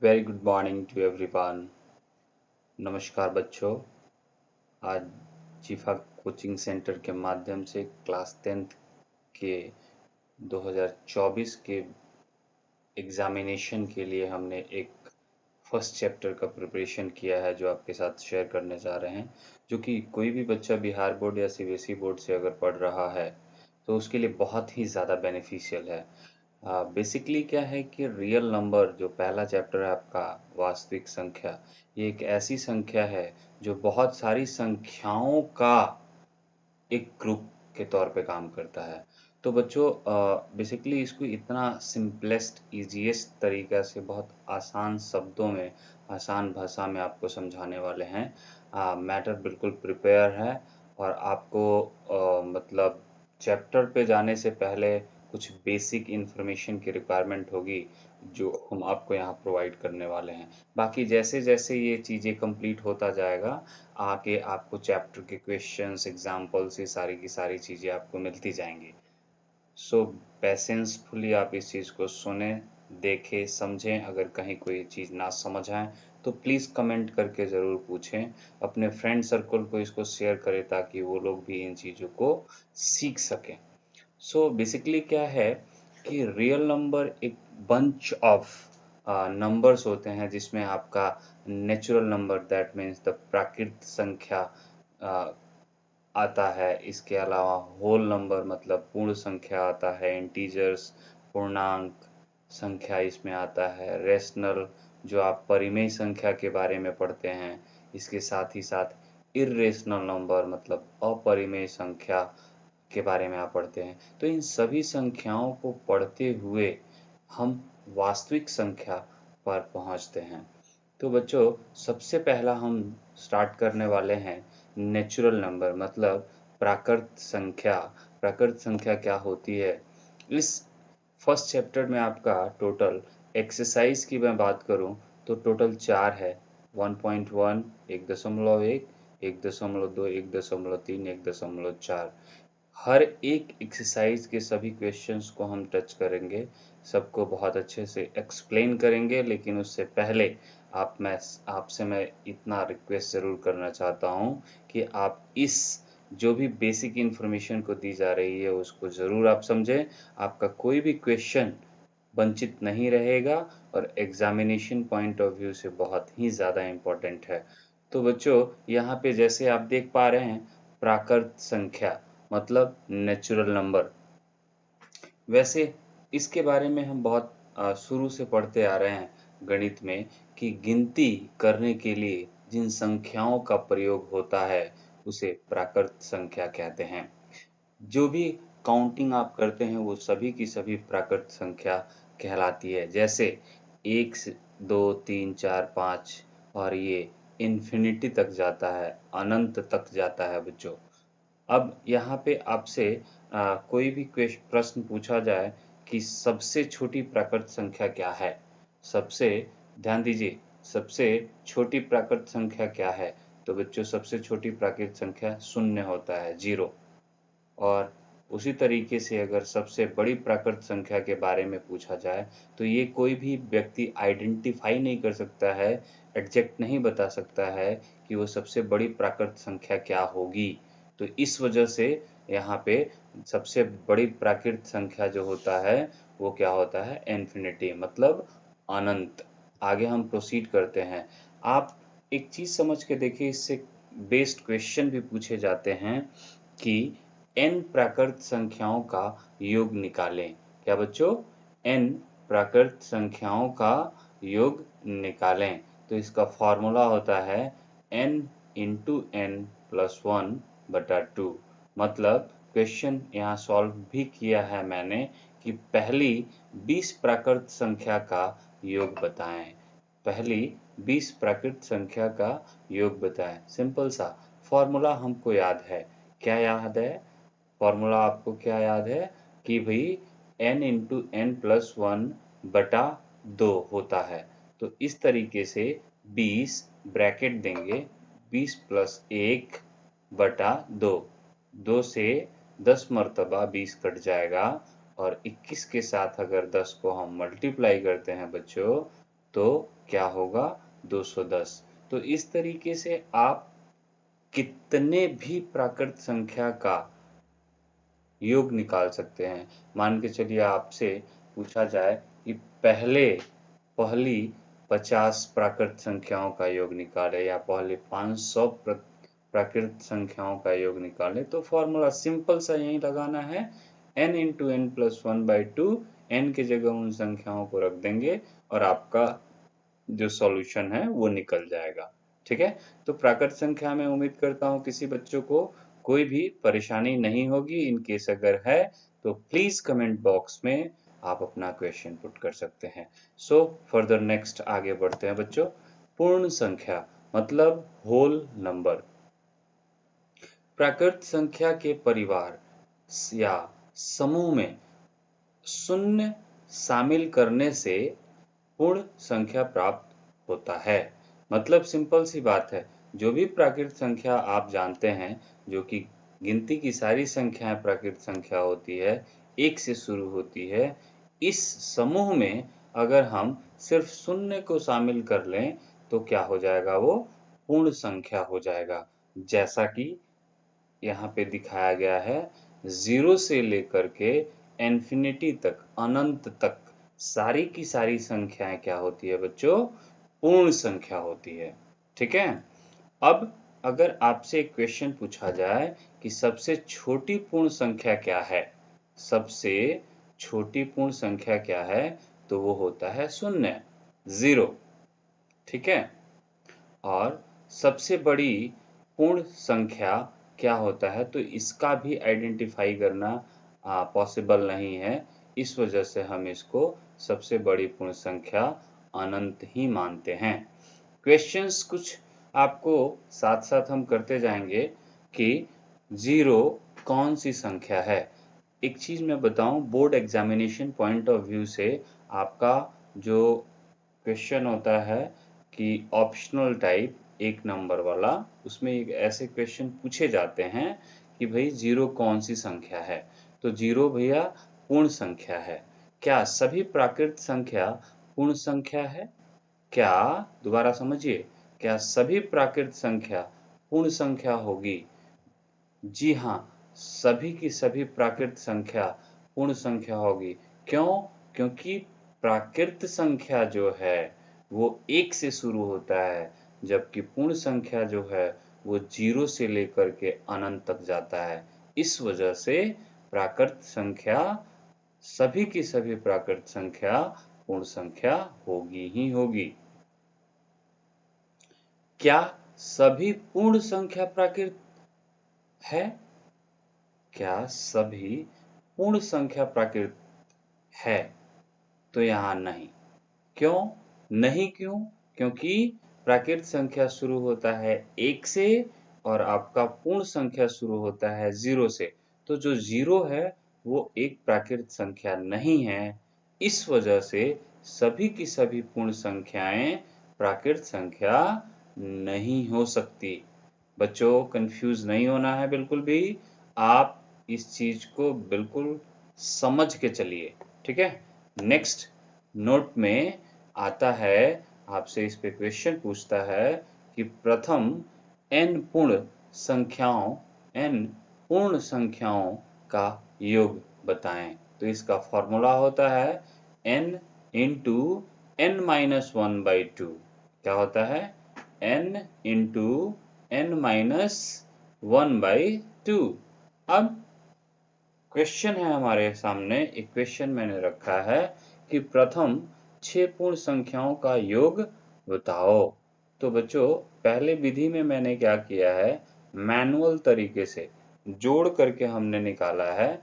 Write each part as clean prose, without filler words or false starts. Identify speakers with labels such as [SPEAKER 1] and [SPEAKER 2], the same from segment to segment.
[SPEAKER 1] Very good morning to everyone. नमस्कार बच्चों। आज जीफा कोचिंग सेंटर के माध्यम से क्लास 10th के 2024 के एग्जामिनेशन के लिए हमने एक फर्स्ट चैप्टर का प्रिपरेशन किया है जो आपके साथ शेयर करने जा रहे हैं। जो कि कोई भी बच्चा बिहार बोर्ड या सीबीएसई बोर्ड से अगर पढ़ रहा है तो उसके लिए बहुत ही ज़्यादा बेनिफिशियल है। बेसिकली क्या है कि रियल नंबर जो पहला चैप्टर है आपका वास्तविक संख्या, ये एक ऐसी संख्या है जो बहुत सारी संख्याओं का एक ग्रुप के तौर पे काम करता है। तो बच्चों बेसिकली इसको इतना सिंपलेस्ट इजीएस्ट तरीका से बहुत आसान शब्दों में आसान भाषा में आपको समझाने वाले हैं। मैटर बिल्कुल प्रिपेयर है और आपको मतलब चैप्टर पे जाने से पहले कुछ बेसिक इन्फॉर्मेशन की रिक्वायरमेंट होगी जो हम आपको यहाँ प्रोवाइड करने वाले हैं। बाकी जैसे जैसे ये चीज़ें कंप्लीट होता जाएगा आगे आपको चैप्टर के क्वेश्चंस एग्जाम्पल्स ये सारी की सारी चीज़ें आपको मिलती जाएंगी। सो पेशेंसफुली आप इस चीज़ को सुने, देखें, समझें। अगर कहीं कोई चीज़ ना समझ आए तो प्लीज़ कमेंट करके ज़रूर पूछें। अपने फ्रेंड सर्कल को इसको शेयर करें ताकि वो लोग भी इन चीज़ों को सीख सकें। सो बेसिकली क्या है कि रियल नंबर एक बंच ऑफ नंबर्स होते हैं जिसमें आपका natural number that means the प्राकृत संख्या आता है। इसके अलावा होल नंबर मतलब पूर्ण संख्या आता है। इंटीजर्स पूर्णांक संख्या इसमें आता है। रेशनल जो आप परिमेय संख्या के बारे में पढ़ते हैं। इसके साथ ही साथ इर्रेशनल नंबर मतलब अपरिमेय संख्या के बारे में आप पढ़ते हैं। तो इन सभी संख्याओं को पढ़ते हुए हम वास्तविक संख्या पर पहुंचते हैं। तो बच्चों सबसे पहला हम स्टार्ट करने वाले हैं नेचुरल नंबर मतलब प्राकृत संख्या। प्राकृत संख्या क्या होती है? इस फर्स्ट चैप्टर में आपका टोटल एक्सरसाइज की मैं बात करूं तो टोटल 4 है। 1.1, 1.1, 1.2, 1.3, 1.4। हर एक एक्सरसाइज के सभी क्वेश्चंस को हम टच करेंगे, सबको बहुत अच्छे से एक्सप्लेन करेंगे। लेकिन उससे पहले आपसे मैं इतना रिक्वेस्ट ज़रूर करना चाहता हूँ कि आप इस जो भी बेसिक इन्फॉर्मेशन को दी जा रही है उसको ज़रूर आप समझें। आपका कोई भी क्वेश्चन वंचित नहीं रहेगा और एग्जामिनेशन पॉइंट ऑफ व्यू से बहुत ही ज़्यादा इम्पोर्टेंट है। तो बच्चों यहाँ पे जैसे आप देख पा रहे हैं प्राकृत संख्या मतलब नेचुरल नंबर। वैसे इसके बारे में हम बहुत शुरू से पढ़ते आ रहे हैं गणित में कि गिनती करने के लिए जिन संख्याओं का प्रयोग होता है उसे प्राकृत संख्या कहते हैं। जो भी काउंटिंग आप करते हैं वो सभी की सभी प्राकृत संख्या कहलाती है। जैसे 1 से 2 3 4 5 और ये इन्फिनिटी तक जाता है, अनंत तक जाता है बच्चों। अब यहाँ पे आपसे कोई भी प्रश्न पूछा जाए कि सबसे छोटी प्राकृत संख्या क्या है? सबसे ध्यान दीजिए, सबसे छोटी प्राकृत संख्या क्या है? तो बच्चों सबसे छोटी प्राकृत संख्या शून्य होता है, 0। और उसी तरीके से अगर सबसे बड़ी प्राकृत संख्या के बारे में पूछा जाए तो ये कोई भी व्यक्ति आइडेंटिफाई नहीं कर सकता है, एग्जैक्ट नहीं बता सकता है कि वो सबसे बड़ी प्राकृत संख्या क्या होगी। तो इस वजह से यहाँ पे सबसे बड़ी प्राकृत संख्या जो होता है वो क्या होता है? इन्फिनिटी मतलब अनंत। आगे हम प्रोसीड करते हैं। आप एक चीज समझ के देखिए, इससे बेस्ड क्वेश्चन भी पूछे जाते हैं कि n प्राकृत संख्याओं का योग निकालें। क्या बच्चों? n प्राकृत संख्याओं का योग निकालें। तो इसका फॉर्मूला होता है n इंटू n प्लस 1/2। मतलब क्वेश्चन यहाँ सॉल्व भी किया है मैंने कि पहली 20 प्राकृत संख्या का योग बताएं। पहली 20 प्राकृत संख्या का योग बताएं। सिंपल सा फॉर्मूला हमको याद है। क्या याद है? फॉर्मूला आपको क्या याद है कि भाई n इंटू एन प्लस 1/2 होता है। तो इस तरीके से 20 ब्रैकेट देंगे, 20 प्लस 1/2, 2 से 10 मरतबा 20 कट जाएगा और 21 के साथ अगर 10 को हम मल्टीप्लाई करते हैं बच्चों तो क्या होगा 210। तो इस तरीके से आप कितने भी प्राकृत संख्या का योग निकाल सकते हैं। मान के चलिए आपसे पूछा जाए कि पहली 50 प्राकृत संख्याओं का योग निकाले या पहले 500 प्राकृत संख्याओं का योग निकाले, तो फॉर्मूला सिंपल सा यही लगाना है, n into n plus 1/2। n की जगह उन संख्याओं को रख देंगे और आपका जो सॉल्यूशन है वो निकल जाएगा। ठीक है, तो प्राकृत संख्या में उम्मीद करता हूँ किसी बच्चों को कोई भी परेशानी नहीं होगी। इन केस अगर है तो प्लीज कमेंट बॉक्स में आप अपना क्वेश्चन पुट कर सकते हैं। सो फर्दर नेक्स्ट आगे बढ़ते हैं बच्चों। पूर्ण संख्या मतलब होल नंबर। प्राकृत संख्या के परिवार या समूह में शून्य शामिल करने से पूर्ण संख्या प्राप्त होता है। मतलब सिंपल सी बात है, जो भी प्राकृत संख्या आप जानते हैं, जो कि गिनती की सारी संख्याएं प्राकृत संख्या होती है, एक से शुरू होती है, इस समूह में अगर हम सिर्फ शून्य को शामिल कर लें तो क्या हो जाएगा, वो पूर्ण संख्या हो जाएगा। जैसा कि यहाँ पे दिखाया गया है, 0 से लेकर के इन्फिनिटी तक, अनंत तक सारी की सारी संख्याएं क्या होती है बच्चों, पूर्ण संख्या होती है। ठीक है, अब अगर आपसे एक क्वेश्चन पूछा जाए कि सबसे छोटी पूर्ण संख्या क्या है, सबसे छोटी पूर्ण संख्या क्या है, तो वो होता है शून्य, 0। ठीक है, और सबसे बड़ी पूर्ण संख्या क्या होता है, तो इसका भी आइडेंटिफाई करना पॉसिबल नहीं है। इस वजह से हम इसको सबसे बड़ी पूर्ण संख्या अनंत ही मानते हैं। क्वेश्चंस कुछ आपको साथ साथ हम करते जाएंगे कि 0 कौन सी संख्या है। एक चीज मैं बताऊं, board examination point of view से आपका जो क्वेश्चन होता है कि ऑप्शनल टाइप 1 नंबर वाला, उसमें एक ऐसे क्वेश्चन पूछे जाते हैं कि भाई 0 कौन सी संख्या है। तो 0 भैया पूर्ण संख्या है। क्या सभी प्राकृत संख्या पूर्ण संख्या है? क्या, दोबारा समझिए, क्या सभी प्राकृत संख्या पूर्ण संख्या होगी? जी हाँ, सभी की सभी प्राकृत संख्या पूर्ण संख्या होगी। क्यों? क्योंकि प्राकृत संख्या जो है वो 1 से शुरू होता है, जबकि पूर्ण संख्या जो है वो 0 से लेकर के अनंत तक जाता है। इस वजह से प्राकृत संख्या, सभी की सभी प्राकृत संख्या पूर्ण संख्या होगी ही होगी। क्या सभी पूर्ण संख्या प्राकृत है? क्या सभी पूर्ण संख्या प्राकृत है? तो यहाँ नहीं। क्यों नहीं? क्योंकि प्राकृत संख्या शुरू होता है 1 से और आपका पूर्ण संख्या शुरू होता है 0 से। तो जो 0 है वो एक प्राकृत संख्या नहीं है। इस वजह से सभी की सभी पूर्ण संख्याएं प्राकृत संख्या नहीं हो सकती। बच्चों कंफ्यूज नहीं होना है बिल्कुल भी, आप इस चीज को बिल्कुल समझ के चलिए। ठीक है, नेक्स्ट नोट में आता है, आपसे इस पे क्वेश्चन पूछता है कि प्रथम n पूर्ण संख्याओं का योग बताएं। तो इसका फॉर्मूला होता है n इंटू n-1/2। क्या होता है? n into n-1/2। अब क्वेश्चन है हमारे सामने, एक क्वेश्चन मैंने रखा है कि प्रथम 6 पूर्ण संख्याओं का योग बताओ। तो बच्चों पहले विधि में मैंने क्या किया है, मैनुअल तरीके से जोड़ करके हमने निकाला है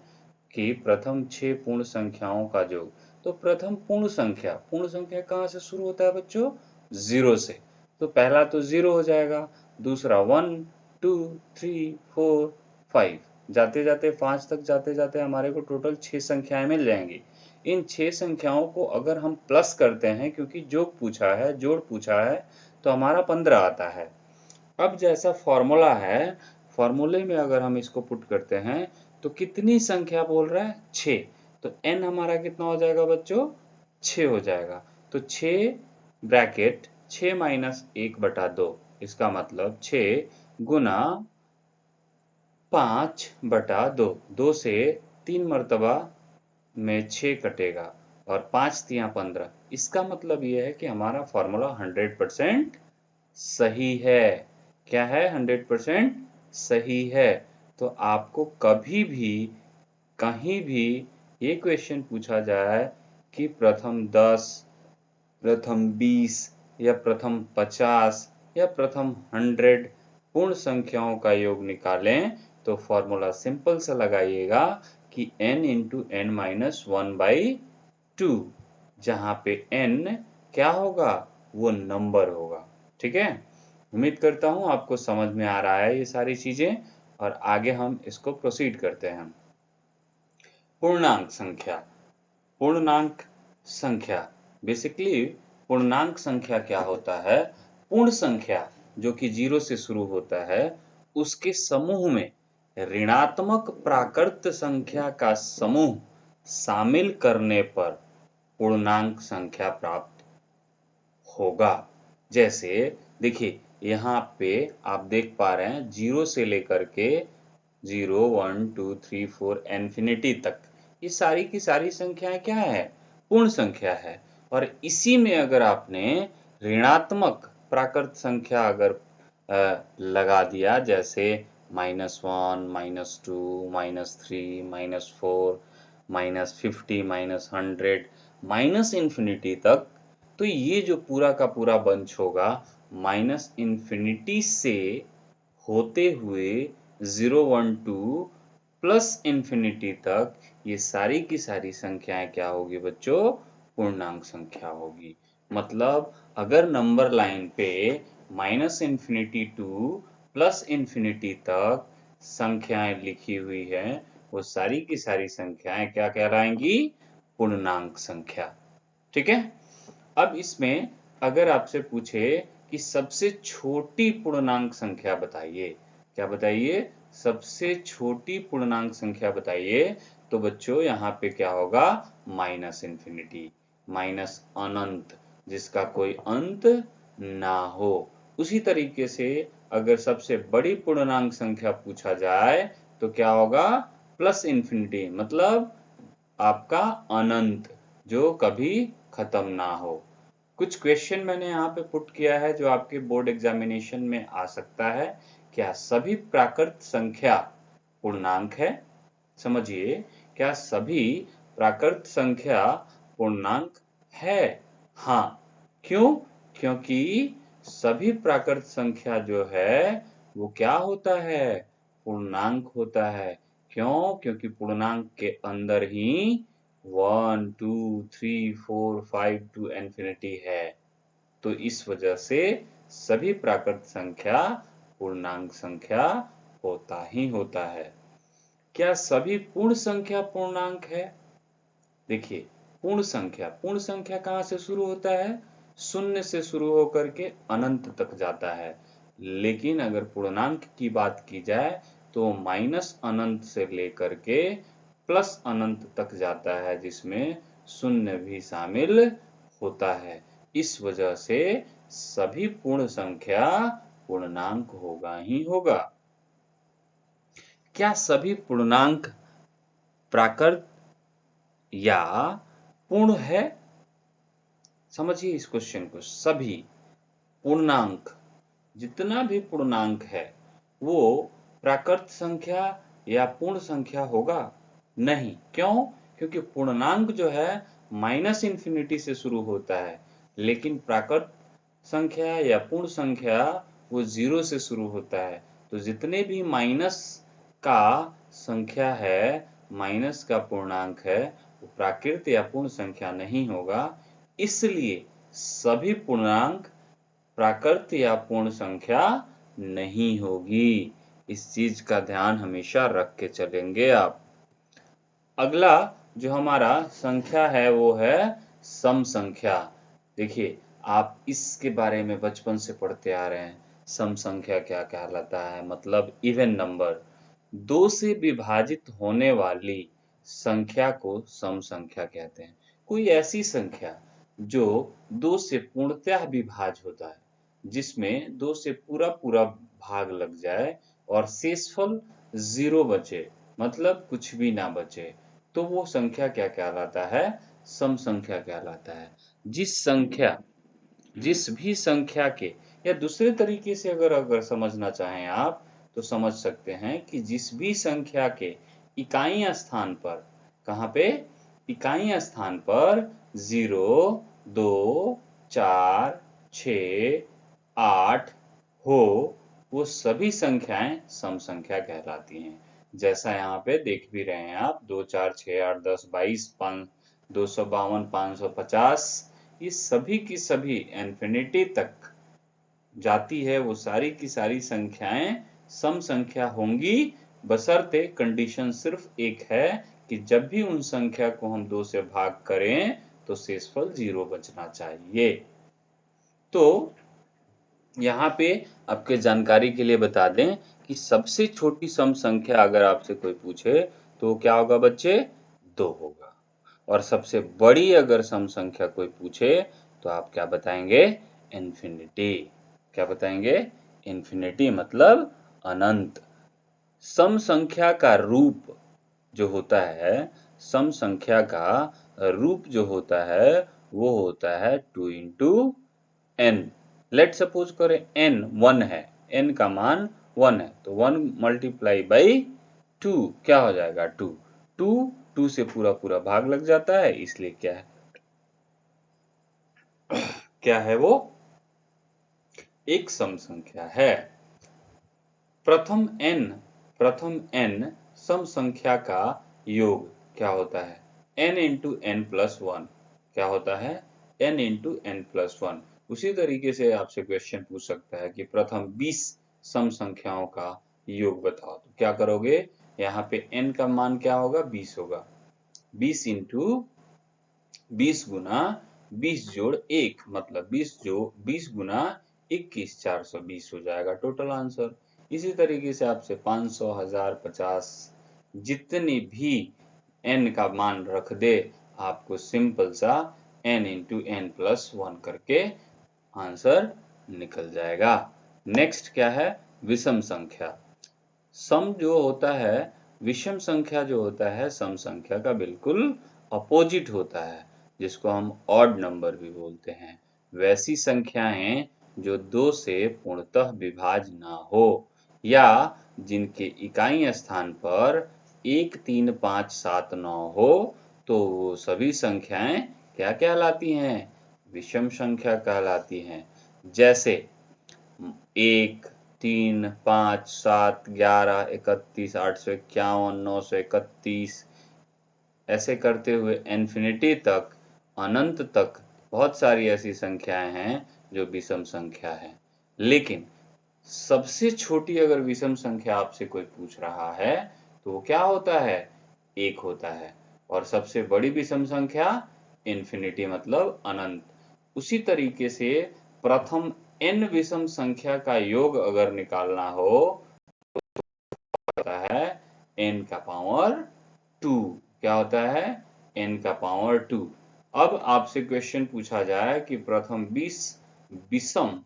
[SPEAKER 1] कि प्रथम 6 पूर्ण संख्याओं का योग। तो प्रथम पूर्ण संख्या कहाँ से शुरू होता है बच्चों? 0 से। तो पहला तो 0 हो जाएगा, दूसरा 1 2 3 4 5, जाते जाते 5 तक जाते जाते हमारे को टोटल 6 संख्याएं मिल जाएंगी। इन 6 संख्याओं को अगर हम प्लस करते हैं, क्योंकि जोड़ पूछा है, तो हमारा 15 आता है। अब जैसा फॉर्मूला है, फॉर्मूले में अगर हम इसको पुट करते हैं तो कितनी संख्या बोल रहा है? 6। तो n हमारा कितना हो जाएगा बच्चों? 6 हो जाएगा। तो 6 ब्रैकेट 6 माइनस 1/2, इसका मतलब 6 गुना 5/2, 2 से 3 मरतबा में 6 कटेगा और 5 तिया 15। इसका मतलब यह है कि हमारा फॉर्मूला 100% सही है। क्या है? 100% सही है। तो आपको कभी भी कहीं भी ये क्वेश्चन पूछा जाए कि प्रथम 10, प्रथम 20 या प्रथम 50 या प्रथम 100 पूर्ण संख्याओं का योग निकालें, तो फॉर्मूला सिंपल सा लगाइएगा कि n इंटू एन माइनस 1/2, जहां पे n क्या होगा? वो नंबर होगा। ठीक है? उम्मीद करता हूं आपको समझ में आ रहा है ये सारी चीजें, और आगे हम इसको प्रोसीड करते हैं। पूर्णांक संख्या। पूर्णांक संख्या बेसिकली पूर्णांक संख्या क्या होता है? पूर्ण संख्या जो कि 0 से शुरू होता है, उसके समूह में ऋणात्मक प्राकृत संख्या का समूह शामिल करने पर पूर्णांक संख्या प्राप्त होगा। जैसे देखिए यहाँ पे आप देख पा रहे हैं 0 से लेकर के 0, 1, 2, 3, 4 इन्फिनिटी तक ये सारी की सारी संख्याएं क्या है? पूर्ण संख्या है। और इसी में अगर आपने ऋणात्मक प्राकृत संख्या अगर लगा दिया, जैसे -1, -2, -3, -4, -50, -100, -इन्फिनिटी तक, तो ये जो पूरा का पूरा बंच होगा -इन्फिनिटी से होते हुए 0, 1, 2 प्लस इन्फिनिटी तक, ये सारी की सारी संख्याएं क्या होगी बच्चों? पूर्णांक संख्या होगी। मतलब अगर नंबर लाइन पे -इन्फिनिटी टू प्लस इन्फिनिटी तक संख्याएं लिखी हुई है, वो सारी की सारी संख्याएं क्या कहलाएंगी? पूर्णांक संख्या। ठीक है? अब इसमें अगर आपसे पूछे कि सबसे छोटी पूर्णांक संख्या बताइए, क्या बताइए? सबसे छोटी पूर्णांक संख्या बताइए, तो बच्चों यहाँ पे क्या होगा? -इन्फिनिटी, माइनस अनंत, जिसका कोई अंत ना हो। उसी तरीके से अगर सबसे बड़ी पूर्णांक संख्या पूछा जाए तो क्या होगा? +इन्फिनिटी, मतलब आपका अनंत, जो कभी खत्म ना हो। कुछ क्वेश्चन मैंने यहाँ पे पुट किया है जो आपके बोर्ड एग्जामिनेशन में आ सकता है। क्या सभी प्राकृत संख्या पूर्णांक है? समझिए, क्या सभी प्राकृत संख्या पूर्णांक है? हाँ। क्यों? क्योंकि सभी प्राकृत संख्या जो है वो क्या होता है? पूर्णांक होता है। क्यों? क्योंकि पूर्णांक के अंदर ही 1, 2, 3, 4, 5 टू इन्फिनिटी है। तो इस वजह से सभी प्राकृत संख्या पूर्णांक संख्या होता ही होता है। क्या सभी पूर्ण संख्या पूर्णांक है? देखिए, पूर्ण संख्या कहाँ से शुरू होता है? शून्य से शुरू होकर के अनंत तक जाता है। लेकिन अगर पूर्णांक की बात की जाए तो माइनस अनंत से लेकर के प्लस अनंत तक जाता है, जिसमें शून्य भी शामिल होता है। इस वजह से सभी पूर्ण संख्या पूर्णांक होगा ही होगा। क्या सभी पूर्णांक प्राकृत या पूर्ण है? समझिए इस क्वेश्चन को। सभी पूर्णांक, जितना भी पूर्णांक है वो प्राकृत संख्या या पूर्ण संख्या होगा? नहीं। क्यों? क्योंकि पूर्णांक जो है -इन्फिनिटी से शुरू होता है, लेकिन प्राकृत संख्या या पूर्ण संख्या वो 0 से शुरू होता है। तो जितने भी माइनस का संख्या है, माइनस का पूर्णांक है, वो प्राकृत या पूर्ण संख्या नहीं होगा। इसलिए सभी पूर्णांक प्राकृत या पूर्ण संख्या नहीं होगी। इस चीज का ध्यान हमेशा रख के चलेंगे आप। अगला जो हमारा संख्या है वो है सम संख्या। देखिए, आप इसके बारे में बचपन से पढ़ते आ रहे हैं। सम संख्या क्या कहलाता है? मतलब इवन नंबर, 2 से विभाजित होने वाली संख्या को सम संख्या कहते हैं। कोई ऐसी संख्या जो 2 से पूर्णतः विभाज्य होता है, जिसमें 2 से पूरा पूरा भाग लग जाए और शेषफल 0 बचे, मतलब कुछ भी ना बचे, तो वो संख्या क्या कहलाता है? सम संख्या कहलाता है। जिस भी संख्या के, या दूसरे तरीके से अगर समझना चाहें आप, तो समझ सकते हैं कि जिस भी संख्या के इकाई स्थान पर, कहाँ पे? इकाई स्थान पर 0, 2, 4, 6, 8 हो, वो सभी संख्याएं सम संख्या कहलाती हैं। जैसा यहाँ पे देख भी रहे हैं आप, 2, 4, 6, 8, 10, 22, 252, 550, ये सभी की सभी इन्फिनिटी तक जाती है, वो सारी की सारी संख्याएं सम संख्या होंगी, बशर्ते कंडीशन सिर्फ एक है कि जब भी उन संख्या को हम 2 से भाग करें तो शेषफल 0 बचना चाहिए। तो यहाँ पे आपके जानकारी के लिए बता दें कि सबसे छोटी सम संख्या अगर आपसे कोई पूछे तो क्या होगा बच्चे? 2 होगा। और सबसे बड़ी अगर सम संख्या कोई पूछे तो आप क्या बताएंगे? इन्फिनिटी। क्या बताएंगे? इन्फिनिटी मतलब अनंत। सम संख्या का रूप जो होता है, सम संख्या का रूप जो होता है वो होता है 2 इंटू n। लेट सपोज करें n 1 है, n का मान 1 है, तो 1 मल्टीप्लाई बाई 2 क्या हो जाएगा? 2। 2 से पूरा पूरा भाग लग जाता है, इसलिए क्या है? क्या है वो? एक सम संख्या है। प्रथम n सम संख्या का योग क्या होता है? n into n plus 1। क्या होता है? n into n plus 1। उसी तरीके से आपसे क्वेश्चन पूछ सकता है कि प्रथम 20 सम संख्याओं का योग बताओ, तो क्या करोगे? यहाँ पे n का मान क्या होगा? 20 होगा। 20 इंटू 20 गुना 20 जोड़ 1, मतलब 20 गुना 21, 420 हो जाएगा टोटल आंसर। इसी तरीके से आपसे 500, 1000, 50 जितनी भी n का मान रख दे, आपको सिंपल सा n इंटू n प्लस 1 करके आंसर निकल जाएगा। नेक्स्ट क्या है? विषम संख्या। सम जो होता है, विषम संख्या जो होता है सम संख्या का बिल्कुल अपोजिट होता है, जिसको हम ऑड नंबर भी बोलते हैं। वैसी संख्याएं जो 2 से पूर्णतः विभाज्य ना हो, या जिनके इकाई स्थान पर 1, 3, 5, 7, 9 हो, तो वो सभी संख्याएं क्या कहलाती हैं? विषम संख्या कहलाती हैं। जैसे 1, 3, 5, 7, 11, 31, 851, 931, ऐसे करते हुए इन्फिनिटी तक, अनंत तक बहुत सारी ऐसी संख्याएं हैं जो विषम संख्या है। लेकिन सबसे छोटी अगर विषम संख्या आपसे कोई पूछ रहा है तो वो क्या होता है? 1 होता है। और सबसे बड़ी विषम संख्या इन्फिनिटी मतलब अनंत। उसी तरीके से प्रथम n विषम संख्या का योग अगर निकालना हो होता है n का पावर 2। क्या होता है? n का पावर 2। अब आपसे क्वेश्चन पूछा जाए कि प्रथम 20 विषम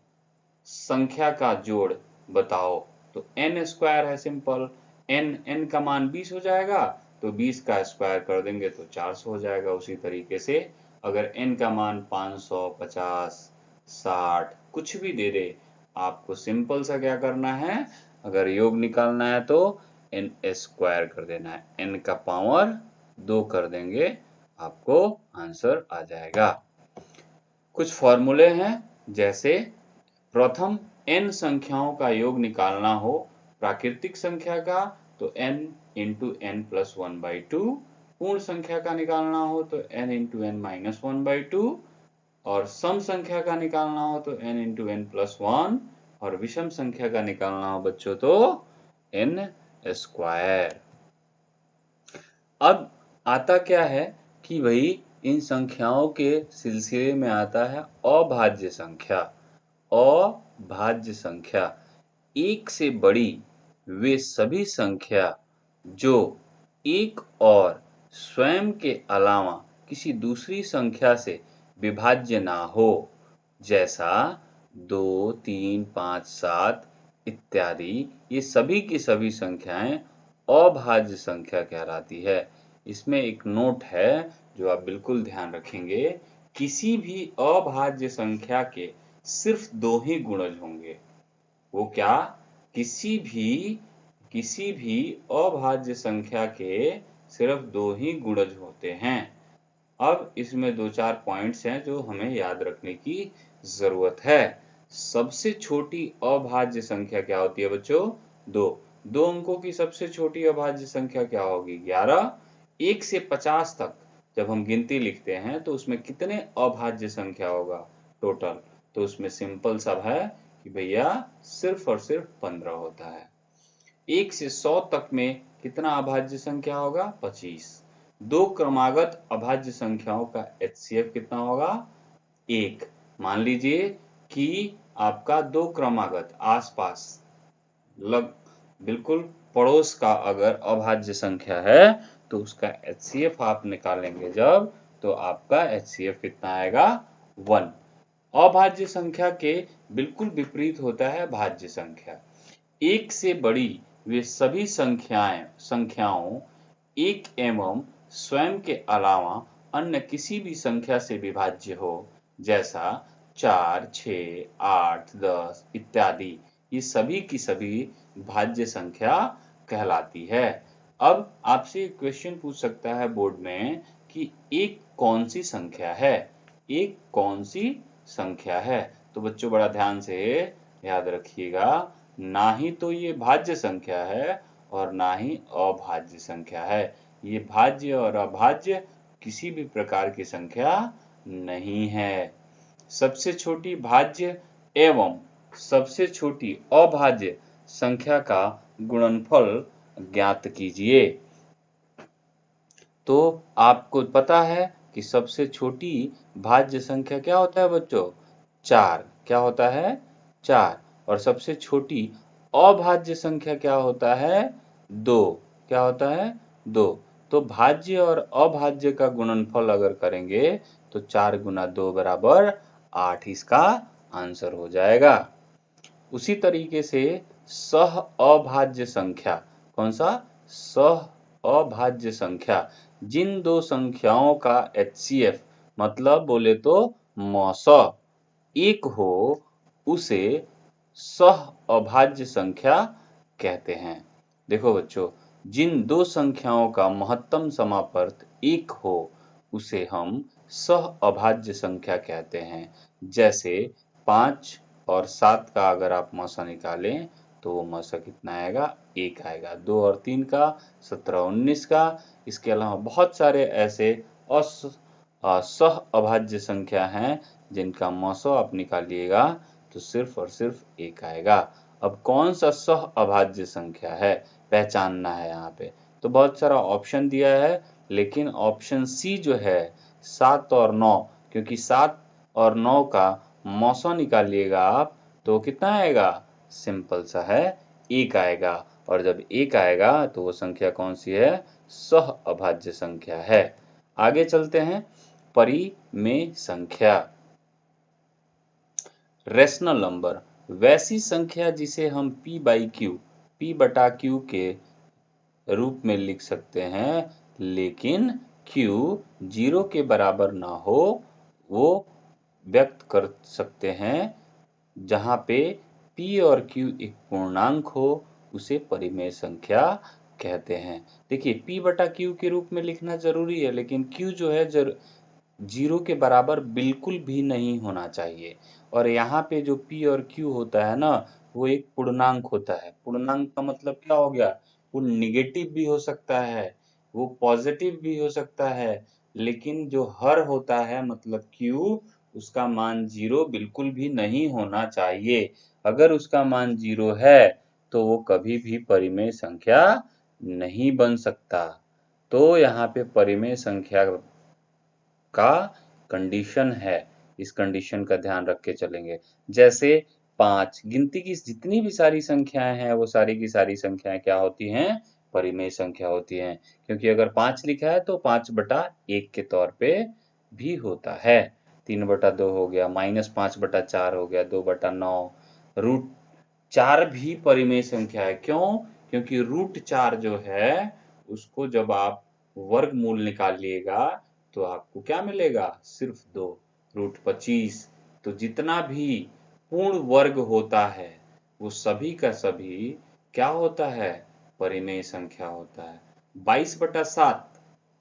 [SPEAKER 1] संख्या का जोड़ बताओ, तो n स्क्वायर है सिंपल। n का मान 20 हो जाएगा, तो 20 का स्क्वायर कर देंगे तो 400 हो जाएगा। उसी तरीके से अगर n का मान 500, 50, 60 कुछ भी दे दे, आपको सिंपल सा क्या करना है? अगर योग निकालना है तो n स्क्वायर कर देना है, n का पावर 2 कर देंगे, आपको आंसर आ जाएगा। कुछ फॉर्मूले हैं, जैसे प्रथम n संख्याओं का योग निकालना हो प्राकृतिक संख्या का, तो n इंटू n प्लस 1/2। पूर्ण संख्या का निकालना हो तो n इंटू n माइनस 1/2। और सम संख्या का निकालना हो तो n इंटू n प्लस 1। और विषम संख्या का निकालना हो बच्चों तो n स्क्वायर। अब आता क्या है कि भाई इन संख्याओं के सिलसिले में आता है अभाज्य संख्या। अभाज्य संख्या, एक से बड़ी वे सभी संख्या जो एक और स्वयं के अलावा किसी दूसरी संख्या से विभाज्य ना हो, जैसा 2, 3, 5, 7 इत्यादि, ये सभी की सभी संख्याएं अभाज्य संख्या कहलाती है। इसमें एक नोट है जो आप बिल्कुल ध्यान रखेंगे, किसी भी अभाज्य संख्या के सिर्फ 2 ही गुणज होंगे। वो क्या? किसी भी अभाज्य संख्या के सिर्फ 2 ही गुणज होते हैं। अब इसमें 2-4 पॉइंट्स हैं जो हमें याद रखने की जरूरत है। सबसे छोटी अभाज्य संख्या क्या होती है बच्चों? 2। 2 अंकों की सबसे छोटी अभाज्य संख्या क्या होगी? 11। 1 से 50 तक जब हम गिनती लिखते हैं तो उसमें कितने अभाज्य संख्या होगा टोटल? तो उसमें सिंपल सा है कि भैया सिर्फ और सिर्फ 15 होता है। 1 से 100 तक में कितना अभाज्य संख्या होगा? 25। 2 क्रमागत अभाज्य संख्याओं का HCF कितना होगा? 1। मान लीजिए कि आपका 2 क्रमागत आसपास बिल्कुल पड़ोस का अगर अभाज्य संख्या है तो उसका HCF आप निकालेंगे जब, तो आपका HCF कितना आएगा? 1। अभाज्य संख्या के बिल्कुल विपरीत होता है भाज्य संख्या। 1 से बड़ी वे सभी संख्याओं 1 एवं स्वयं के अलावा अन्य किसी भी संख्या से विभाज्य हो, जैसा 4, 6, 8, 10 इत्यादि, ये सभी की सभी भाज्य संख्या कहलाती है। अब आपसे एक क्वेश्चन पूछ सकता है बोर्ड में कि एक कौन सी संख्या है? एक कौन सी संख्या है? तो बच्चों बड़ा ध्यान से याद रखिएगा, ना ही तो ये भाज्य संख्या है और ना ही अभाज्य संख्या है। ये भाज्य और अभाज्य किसी भी प्रकार की संख्या नहीं है। सबसे छोटी भाज्य एवं सबसे छोटी अभाज्य संख्या का गुणनफल ज्ञात कीजिए। तो आपको पता है कि सबसे छोटी भाज्य संख्या क्या होता है बच्चों? 4। क्या होता है? 4। और सबसे छोटी अभाज्य संख्या क्या होता है? 2। क्या होता है? 2। तो भाज्य और अभाज्य का गुणनफल अगर करेंगे तो 4 गुना 2 बराबर 8 इसका आंसर हो जाएगा। उसी तरीके से सह अभाज्य संख्या, कौन सा? सह अभाज्य संख्या, जिन दो संख्याओं का HCF मतलब बोले तो मौसा एक हो, उसे सह अभाज्य संख्या कहते हैं। देखो बच्चों, जिन दो संख्याओं का महत्तम समापर्त 1 हो उसे हम सह अभाज्य संख्या कहते हैं। जैसे 5 और 7 का अगर आप मौसा निकालें तो वो मौसा कितना आएगा? 1 आएगा। 2 और 3 का 17, 19 का, इसके अलावा बहुत सारे ऐसे सह अभाज्य संख्या हैं जिनका मौसा आप निकालिएगा तो सिर्फ और सिर्फ 1 आएगा। अब कौन सा सह अभाज्य संख्या है पहचानना है यहाँ पे। तो बहुत सारा ऑप्शन दिया है, लेकिन ऑप्शन सी जो है 7 और 9, क्योंकि 7 और 9 का मौसा निकालिएगा आप तो कितना आएगा? सिंपल सा है, 1 आएगा। और जब 1 आएगा तो वो संख्या कौन सी है? सह अभाज्य संख्या है। आगे चलते हैं, परिमेय संख्या। रेशनल नंबर वैसी संख्या जिसे हम P बटा Q के रूप में लिख सकते हैं, लेकिन Q 0 के बराबर ना हो, वो व्यक्त कर सकते हैं। जहाँ पे P और Q एक पूर्णांक हो उसे परिमेय संख्या कहते हैं। देखिए, P बटा Q के रूप में लिखना जरूरी है, लेकिन Q जो है 0 के बराबर बिल्कुल भी नहीं होना चाहिए। और यहाँ पे जो P और Q होता है ना, वो एक पूर्णांक होता है। पूर्णांक का मतलब क्या हो गया? वो निगेटिव भी हो सकता है, वो पॉजिटिव भी हो सकता है, लेकिन जो हर होता है मतलब Q, उसका मान 0 बिल्कुल भी नहीं होना चाहिए। अगर उसका मान 0 है तो वो कभी भी परिमेय संख्या नहीं बन सकता। तो यहाँ पे परिमेय संख्या का कंडीशन है, इस कंडीशन का ध्यान रख के चलेंगे। जैसे 5, गिनती की जितनी भी सारी संख्याएं हैं वो सारी की सारी संख्याएं क्या होती हैं? परिमेय संख्या होती हैं, क्योंकि अगर 5 लिखा है तो 5 बटा 1 के तौर पे भी होता है। 3/2 हो गया, -5/4 हो गया, 2/9। √4 भी परिमेय संख्या है। क्यों? क्योंकि √4 जो है उसको जब आप वर्गमूल निकालिएगा तो आपको क्या मिलेगा? सिर्फ 2। √25। तो जितना भी पूर्ण वर्ग होता है वो सभी का सभी क्या होता है? परिमेय संख्या होता है। 22/7,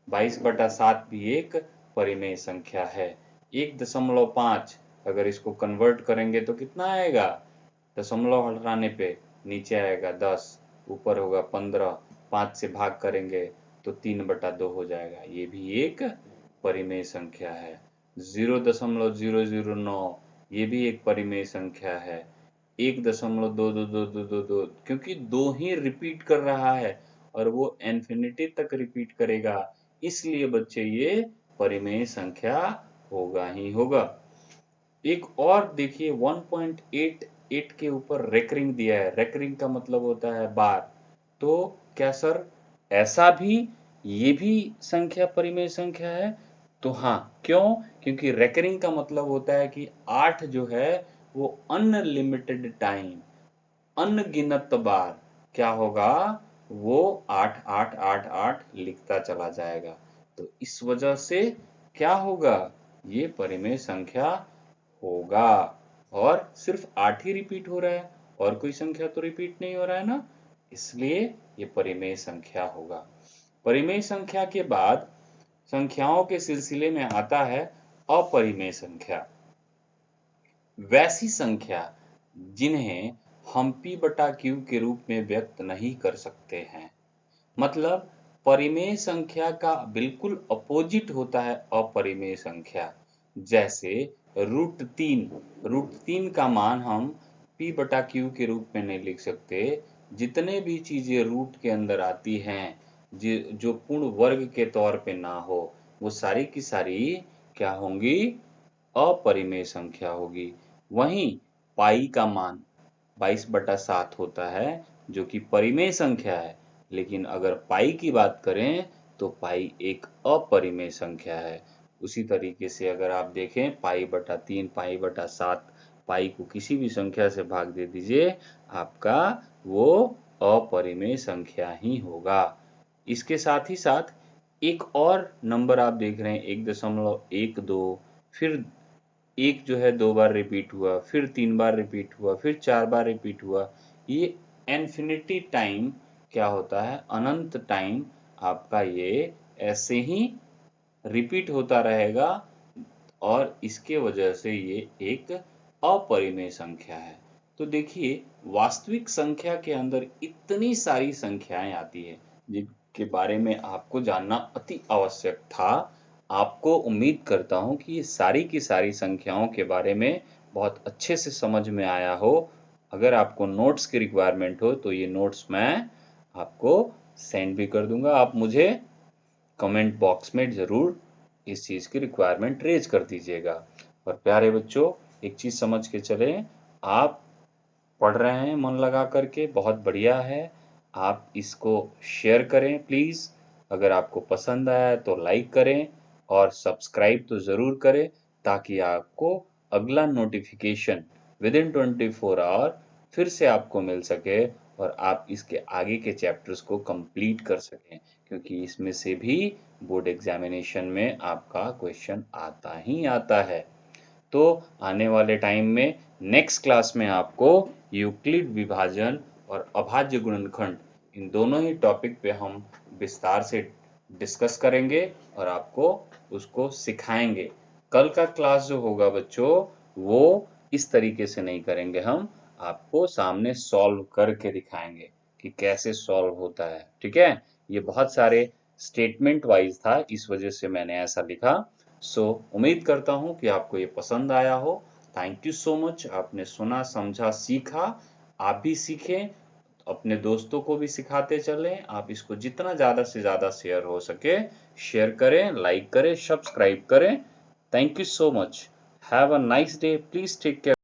[SPEAKER 1] 22/7 भी एक परिमेय संख्या है। 1.5 अगर इसको कन्वर्ट करेंगे तो कितना आएगा? दशमलव हटाने पे नीचे आएगा 10, ऊपर होगा 15, 5 से भाग करेंगे तो 3/2 हो जाएगा। ये भी एक परिमेय संख्या है। 0.009 ये भी एक परिमेय संख्या है। 1.22222 क्योंकि 2 ही रिपीट कर रहा है और वो इन्फिनिटी तक रिपीट करेगा, इसलिए बच्चे ये परिमेय संख्या होगा ही होगा। एक और देखिए 1.88 के ऊपर रेकरिंग दिया है। रेकरिंग का मतलब होता है बार। तो क्या सर ऐसा भी ये भी संख्या परिमेय संख्या है? तो हाँ, क्यों? क्योंकि रेकरिंग का मतलब होता है कि 8 जो है वो अनलिमिटेड टाइम, अनगिनत बार क्या होगा? वो 8 8 8 8 लिखता चला जाएगा। तो इस वजह से क्या होगा? ये परिमेय संख्या होगा। और सिर्फ 8 ही रिपीट हो रहा है और कोई संख्या तो रिपीट नहीं हो रहा है ना, इसलिए ये परिमेय संख्या होगा। परिमेय संख्या के बाद संख्याओं के सिलसिले में आता है अपरिमेय संख्या। वैसी संख्या जिन्हें हम p/q के रूप में व्यक्त नहीं कर सकते हैं। मतलब परिमेय संख्या का बिल्कुल अपोजिट होता है अपरिमेय संख्या। जैसे √3, √3 का मान हम p/q के रूप में नहीं लिख सकते। जितने भी चीजें रूट के अंदर आती हैं जो पूर्ण वर्ग के तौर पे ना हो, वो सारी की सारी क्या होंगी? अपरिमेय संख्या होगी। वहीं पाई का मान 22/7 होता है जो कि परिमेय संख्या है, लेकिन अगर पाई की बात करें तो पाई एक अपरिमेय संख्या है। उसी तरीके से अगर आप देखें पाई/3, पाई/7, पाई को किसी भी संख्या से भाग दे दीजिए, आपका वो अपरिमेय संख्या ही होगा। इसके साथ ही साथ एक और नंबर आप देख रहे हैं 1.12, फिर एक जो है 2 बार रिपीट हुआ, फिर 3 बार रिपीट हुआ, फिर 4 बार रिपीट हुआ। ये इन्फिनिटी टाइम क्या होता है? अनंत टाइम आपका ये ऐसे ही रिपीट होता रहेगा और इसके वजह से ये एक अपरिमेय संख्या है। तो देखिए वास्तविक संख्या के अंदर इतनी सारी संख्याएं आती है जिनके बारे में आपको जानना अति आवश्यक था। आपको उम्मीद करता हूं कि ये सारी की सारी संख्याओं के बारे में बहुत अच्छे से समझ में आया हो। अगर आपको नोट्स की रिक्वायरमेंट हो तो ये नोट्स मैं आपको सेंड भी कर दूंगा। आप मुझे कमेंट बॉक्स में ज़रूर इस चीज़ की रिक्वायरमेंट रेज कर दीजिएगा। और प्यारे बच्चों, एक चीज़ समझ के चलें, आप पढ़ रहे हैं मन लगा करके, बहुत बढ़िया है। आप इसको शेयर करें प्लीज़। अगर आपको पसंद आया तो लाइक करें और सब्सक्राइब तो ज़रूर करें ताकि आपको अगला नोटिफिकेशन विदिन 24 आवर फिर से आपको मिल सके और आप इसके आगे के चैप्टर्स को कंप्लीट कर सकें, क्योंकि इसमें से भी बोर्ड एग्जामिनेशन में आपका क्वेश्चन आता ही आता है। तो आने वाले टाइम में नेक्स्ट क्लास में आपको यूक्लिड विभाजन और अभाज्य गुणनखंड इन दोनों ही टॉपिक पे हम विस्तार से डिस्कस करेंगे और आपको उसको सिखाएंगे। कल का क्लास जो होगा बच्चों, वो इस तरीके से नहीं करेंगे, हम आपको सामने सॉल्व करके दिखाएंगे कि कैसे सॉल्व होता है। ठीक है? ये बहुत सारे स्टेटमेंट वाइज था, इस वजह से मैंने ऐसा लिखा। उम्मीद करता हूं कि आपको ये पसंद आया हो। Thank you so much. आपने सुना, समझा, सीखा। आप भी सीखें, अपने दोस्तों को भी सिखाते चलें। आप इसको जितना ज़्यादा से ज़्यादा शेयर हो सके शेयर करें, लाइक करें, सब्सक्राइब करें। Thank you so much. Have a nice day. Please take care.